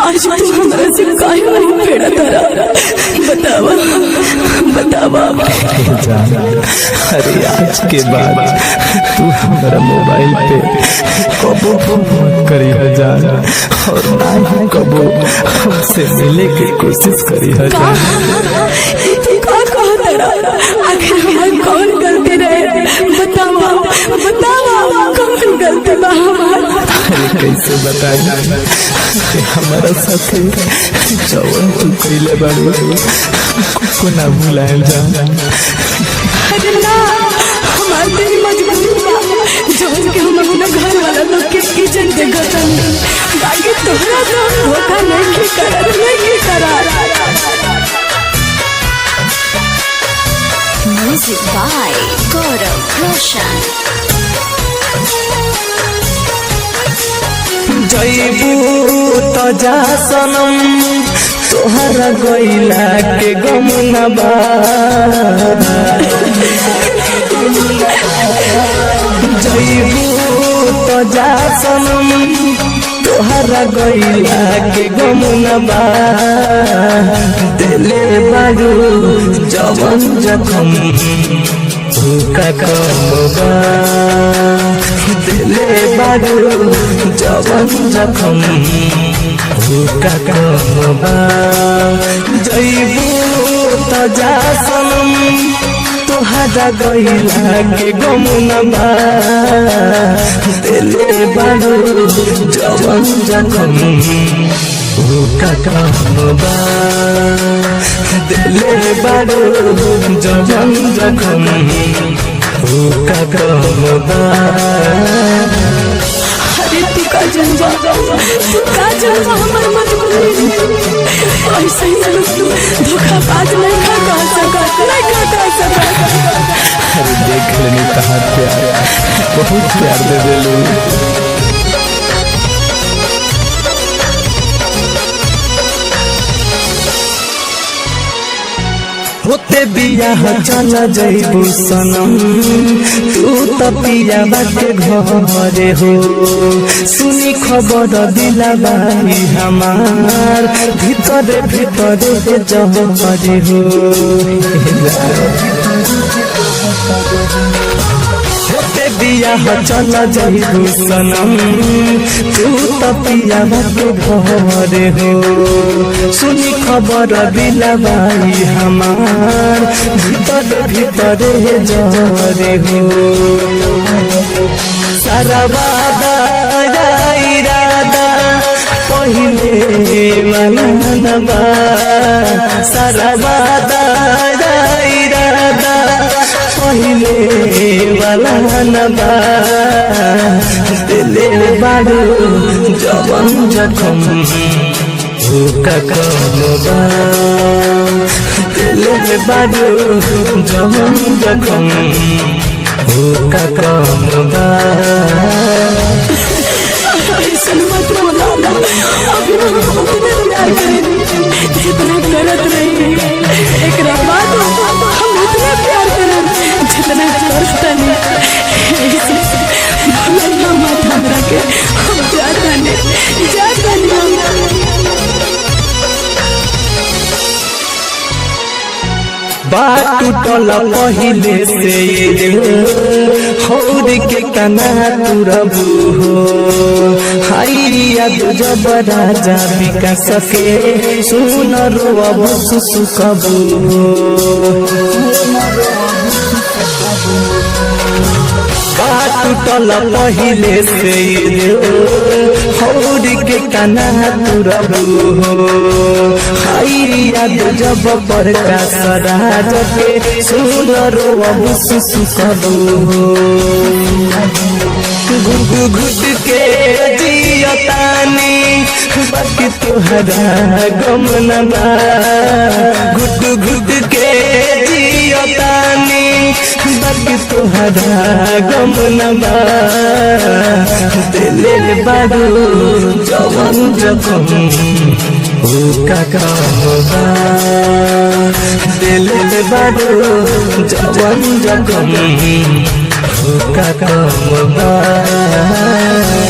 आज तू हमरा से काहे नहीं फेड़ा तारा बतावा बतावा। अरे आज के बाद तू हमारा मोबाइल पे कबो फोन करी जान और ना कबो हमसे मिले की कोशिश करी जान। आखिर हमारी कौन गलती रहे बतावा बतावा कौन गलती बा हमारी। अरे कैसे बताई हमारा साथी जवन तू कइले बाड़ी को ना भुलाएल जान। अरे ना हमारी तेरी मजबूरी बा जवन के हम अपना घर वाला लोग के इज्जत दे गतन बाकी तोहरा तो धोखा नहीं करा। Music by Gaurav Roshan. जईबू तो जा सनम तोहरा गइला के गम ना बा। जईबू तो जा सनम तोहरा गइला के गम ना बा। दिले बारू जवन जखम का कमबा। दिले बारू जवन जखम का कमबा। जईबू तो जा सनम तोहरा गइला के गम ना बा। दिले बारू जवन जखम का कमबा। दिले बारू जवन जखम का कमबा। अरे तू का जनवा हमार मजबूरी ऐसे ही तू धोखाबाज नहीं खा सकत। अरे देख लेनी कहा प्यार बहुत प्यार दे दिलू। होते बियाह चल जईबू सनम तू तो पिया बाटे घरे हो। सुनी खबर दिला बाई हमार भीतरे जहरे हो। होते बियाह चल जईबू सनम तू तो पिया बाटे घरे हो। सुनी खबर दिला बाई हमार भीतरे जहरे हो। सारा वादा इरादा पहिले वाला नबा। सारा वादा इरादा पहिले वाला नबा। दिले बारू जवन जखम का कमबा। दिले बारू जवन जखम का कमबा। ऐसा मत बोला अभी हम उतने प्यार करेंगे जितना करत रही। एक बाद हम उतना प्यार करें जितना करता नहीं। मत हमरा के हम जाता नहीं। बात टूटल पहिले से हौर के कना तुरबू हो। हाइरिया जब राजा विकास के सुन रोब सुसुकबू हो। बात टूटल पहिले से हौर के कना तुरबू हो। हाइरिया जब प्रकाश राज के सुन रोब सुसुकबू हो। घुट के जियतानी बाकी तुहरा गम न बा। घुट के जियतानी बाकी तुहरा गम न बा। दिले बारू जवन जखम का कमबा। दिले बारू जवन जखम का कमबा।